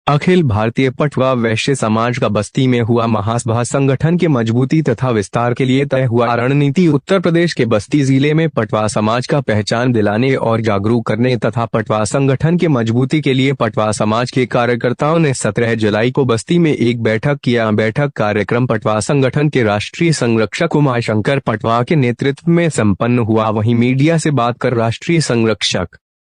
अखिल भारतीय पटवा वैश्य समाज का बस्ती में हुआ महासभा संगठन के मजबूती तथा विस्तार के लिए तय हुआ रणनीति। उत्तर प्रदेश के बस्ती जिले में पटवा समाज का पहचान दिलाने और जागरूक करने तथा पटवा संगठन के मजबूती के लिए पटवा समाज के कार्यकर्ताओं ने 17 जुलाई को बस्ती में एक बैठक किया। बैठक कार्यक्रम पटवा संगठन के राष्ट्रीय संरक्षक उमाशंकर पटवा के नेतृत्व में संपन्न हुआ। वहीं मीडिया से बात कर राष्ट्रीय संरक्षक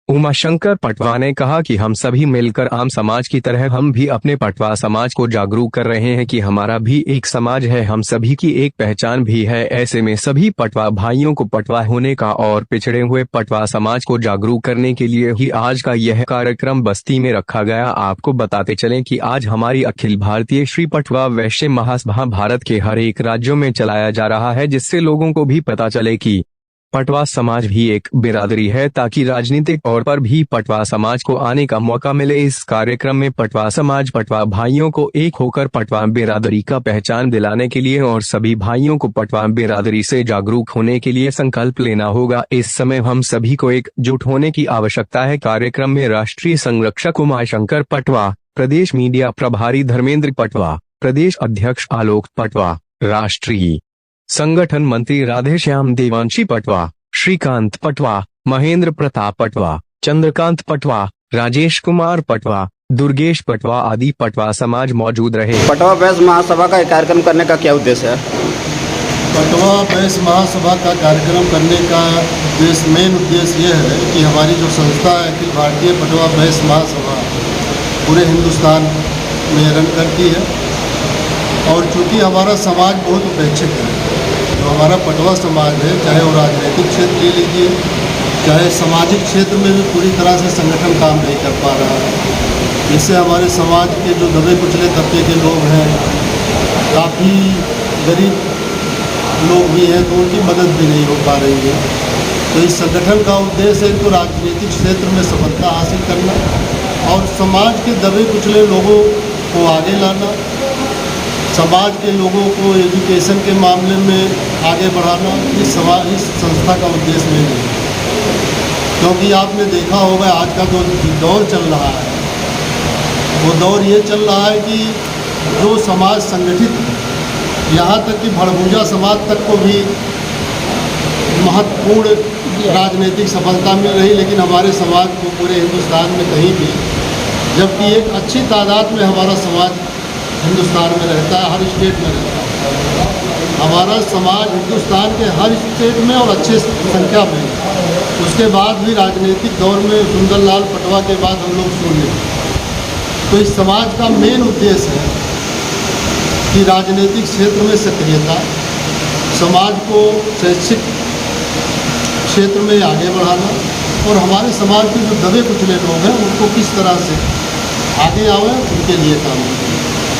उमाशंकर पटवा ने कहा कि हम सभी मिलकर आम समाज की तरह हम भी अपने पटवा समाज को जागरूक कर रहे हैं कि हमारा भी एक समाज है, हम सभी की एक पहचान भी है। ऐसे में सभी पटवा भाइयों को पटवा होने का और पिछड़े हुए पटवा समाज को जागरूक करने के लिए ही आज का यह कार्यक्रम बस्ती में रखा गया। आपको बताते चलें कि आज हमारी अखिल भारतीय श्री पटवा वैश्य महासभा भारत के हर एक राज्यों में चलाया जा रहा है, जिससे लोगों को भी पता चले कि पटवा समाज भी एक बिरादरी है, ताकि राजनीतिक तौर पर भी पटवा समाज को आने का मौका मिले। इस कार्यक्रम में पटवा समाज पटवा भाइयों को एक होकर पटवा बिरादरी का पहचान दिलाने के लिए और सभी भाइयों को पटवा बिरादरी से जागरूक होने के लिए संकल्प लेना होगा। इस समय हम सभी को एकजुट होने की आवश्यकता है। कार्यक्रम में राष्ट्रीय संरक्षक उमाशंकर पटवा, प्रदेश मीडिया प्रभारी धर्मेंद्र पटवा, प्रदेश अध्यक्ष आलोक पटवा, राष्ट्रीय संगठन मंत्री राधेश्याम देवांशी पटवा, श्रीकांत पटवा, महेंद्र प्रताप पटवा, चंद्रकांत पटवा, राजेश कुमार पटवा, दुर्गेश पटवा आदि पटवा समाज मौजूद रहे। पटवा वैश्य महासभा का कार्यक्रम करने का क्या उद्देश्य है? पटवा वैश्य महासभा का कार्यक्रम करने का मेन उद्देश्य ये है कि हमारी जो संस्था है अखिल भारतीय पटवा वैश्य महासभा पूरे हिंदुस्तान में रन करती है, और चूँकि हमारा समाज बहुत उपेक्षित है, जो हमारा पटवा समाज है, चाहे वो राजनीतिक क्षेत्र ले लीजिए, चाहे सामाजिक क्षेत्र में भी पूरी तरह से संगठन काम नहीं कर पा रहा है। इससे हमारे समाज के जो दबे कुचले तबके के लोग हैं, काफ़ी गरीब लोग भी हैं, तो उनकी मदद भी नहीं हो पा रही है। तो इस संगठन का उद्देश्य है तो राजनीतिक क्षेत्र में सफलता हासिल करना और समाज के दबे कुचले लोगों को आगे लाना, समाज के लोगों को एजुकेशन के मामले में आगे बढ़ाना। इस संस्था का उद्देश्य नहीं है, क्योंकि आपने देखा होगा आज का जो दौर चल रहा है, वो दौर ये चल रहा है कि जो समाज संगठित है, यहाँ तक कि भड़भूजा समाज तक को भी महत्वपूर्ण राजनीतिक सफलता मिल रही, लेकिन हमारे समाज को पूरे हिंदुस्तान में कहीं भी, जबकि एक अच्छी तादाद में हमारा समाज हिंदुस्तान में रहता है, हर स्टेट में रहता है। हमारा समाज हिंदुस्तान के हर स्टेट में और अच्छे संख्या में, उसके बाद भी राजनीतिक दौर में सुंदरलाल पटवा के बाद हम लोग शून्य। तो इस समाज का मेन उद्देश्य है कि राजनीतिक क्षेत्र में सक्रियता, समाज को शैक्षिक क्षेत्र में आगे बढ़ाना और हमारे समाज के जो दबे कुचले लोग हैं उनको किस तरह से आगे आवे, उनके लिए काम करें।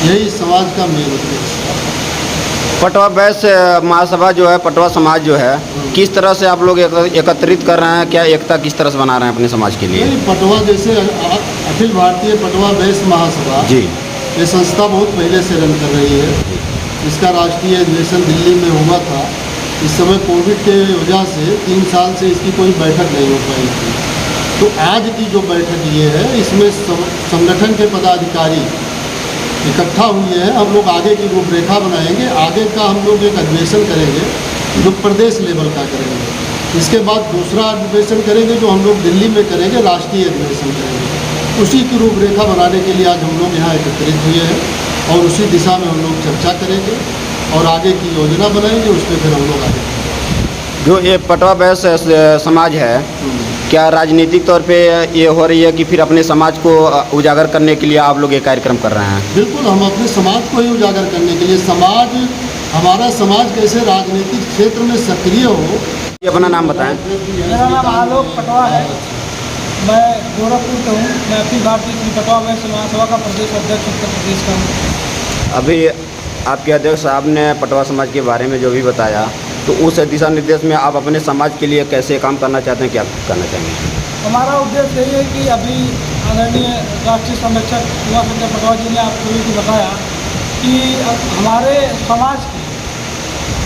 यही समाज का मेन उद्देश्य है। पटवा वैश्य महासभा जो है, पटवा समाज जो है, किस तरह से आप लोग एकत्रित कर रहे हैं? क्या एकता किस तरह से बना रहे हैं अपने समाज के लिए? पटवा जैसे अखिल भारतीय पटवा वैश्य महासभा जी, ये संस्था बहुत पहले से रन कर रही है। इसका राष्ट्रीय अधिवेशन दिल्ली में हुआ था। इस समय कोविड के वजह से 3 साल से इसकी कोई बैठक नहीं हो पाई थी। तो आज की जो बैठक ये है, इसमें संगठन के पदाधिकारी इकट्ठा हुए हैं। हम लोग आगे की रूपरेखा बनाएंगे, आगे का हम लोग एक अधिवेशन करेंगे जो प्रदेश लेवल का करेंगे। इसके बाद दूसरा अधिवेशन करेंगे जो हम लोग दिल्ली में करेंगे, राष्ट्रीय अधिवेशन करेंगे। उसी की रूपरेखा बनाने के लिए आज हम लोग यहाँ एकत्रित हुए हैं और उसी दिशा में हम लोग चर्चा करेंगे और आगे की योजना बनाएंगे, उस पर फिर हम लोग आगे। जो ये पटवा वैश्य समाज है, क्या राजनीतिक तौर पे ये हो रही है कि फिर अपने समाज को उजागर करने के लिए आप लोग ये कार्यक्रम कर रहे हैं? बिल्कुल, हम अपने समाज को ही उजागर करने के लिए, हमारा समाज कैसे राजनीतिक क्षेत्र में सक्रिय हो। ये अपना नाम बताएं। मेरा नाम आलोक पटवा है, मैं गोरखपुर से हूँ। मैं अखिल भारतीय पटवा वैश्य महासभा का प्रदेश अध्यक्ष उत्तर प्रदेश का हूँ। अभी आपके अध्यक्ष साहब ने पटवा समाज के बारे में जो भी बताया, तो उस दिशा निर्देश में आप अपने समाज के लिए कैसे काम करना चाहते हैं, क्या करना चाहेंगे? हमारा उद्देश्य यही है कि अभी आदरणीय राष्ट्रीय संरक्षक उमाशंकर पटवा जी ने आप सभी को बताया कि हमारे समाज की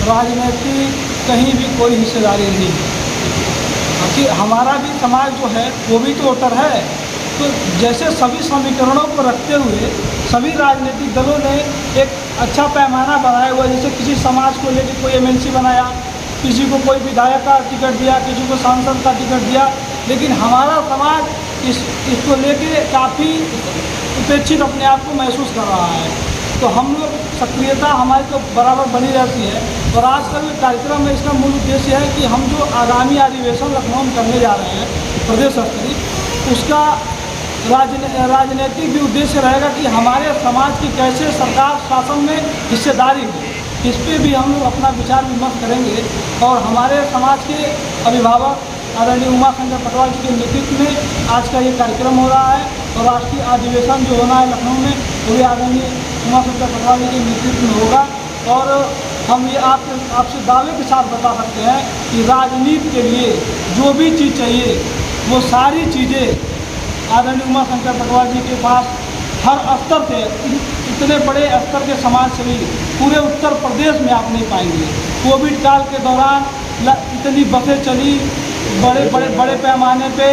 राजनीतिक कहीं भी कोई हिस्सेदारी नहीं है। कि हमारा भी समाज जो है वो भी तो वोटर है, तो जैसे सभी समीकरणों को रखते हुए सभी राजनीतिक दलों ने एक अच्छा पैमाना बनाया हुआ, जैसे किसी समाज को लेकर कोई एमएलसी बनाया, किसी को कोई विधायक का टिकट दिया, किसी को सांसद का टिकट दिया, लेकिन हमारा समाज इसको लेके काफ़ी उपेक्षित अपने आप को महसूस कर रहा है। तो हम लोग सक्रियता हमारी तो बराबर बनी रहती है। और आज का जो कार्यक्रम में इसका मूल उद्देश्य है कि हम जो आगामी अधिवेशन लखनऊ में करने जा रहे हैं प्रदेश स्तरीय, उसका राजनीतिक भी उद्देश्य रहेगा कि हमारे समाज की कैसे सरकार शासन में हिस्सेदारी हो, इस पर भी हम लोग अपना विचार विमर्श करेंगे। और हमारे समाज के अभिभावक आदरणीय उमाशंकर पटवाल जी के नेतृत्व में आज का ये कार्यक्रम हो रहा है। और राष्ट्रीय अधिवेशन जो होना है लखनऊ में, वो भी आदरणीय उमाशंकर पटवाल जी के नेतृत्व में होगा। और हम ये आपसे दावे के साथ बता सकते हैं कि राजनीति के लिए जो भी चीज़ चाहिए वो सारी चीज़ें आदरणीय उमाशंकर पटवाल जी के पास हर स्तर से, इतने बड़े स्तर के समाज सेवी पूरे उत्तर प्रदेश में आप नहीं पाएंगे। कोविड काल के दौरान इतनी बसें चली, बड़े पैमाने पे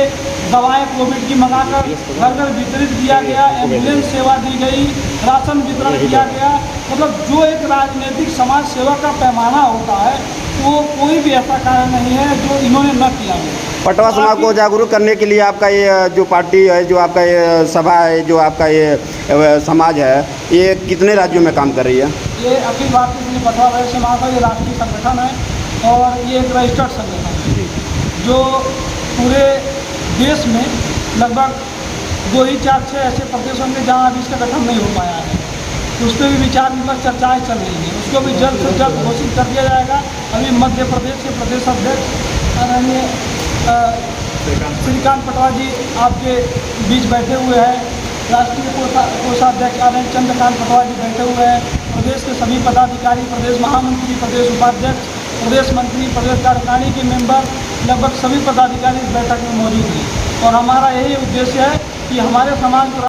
दवाएं कोविड की मंगाकर घर घर वितरित किया गया, एम्बुलेंस सेवा दी गई, राशन वितरण किया गया। मतलब जो एक राजनीतिक समाज सेवा का पैमाना होता है वो कोई भी ऐसा कार्य नहीं है जो इन्होंने न किया हो। पटवा समाज को जागरूक करने के लिए आपका ये जो पार्टी है, जो आपका ये सभा है, जो आपका ये समाज है, ये कितने राज्यों में काम कर रही है? ये अखिल भारतीय पटवा वैश्य महासभा ये राष्ट्रीय संगठन है और ये एक रजिस्टर्ड संगठन है जो पूरे देश में लगभग 2 ही 4-6 ऐसे प्रदेशों में जहाँ अभी इसका गठन नहीं हो पाया है। उस पर भी विचार विमर्श चर्चाएँ चल रही हैं, उसको भी जल्द से जल्द घोषित कर दिया जाएगा। अभी मध्य प्रदेश के प्रदेश अध्यक्ष आदरणीय श्रीकांत पटवाल जी आपके बीच बैठे हुए हैं, राष्ट्रीय कोषाध्यक्ष आदरणीय चंद्रकांत पटवाल जी बैठे हुए हैं, प्रदेश के सभी पदाधिकारी, प्रदेश महामंत्री, प्रदेश उपाध्यक्ष, प्रदेश मंत्री, प्रदेश कार्यकारिणी के मेंबर, लगभग सभी पदाधिकारी इस बैठक में मौजूद हैं। और हमारा यही उद्देश्य है कि हमारे समाज को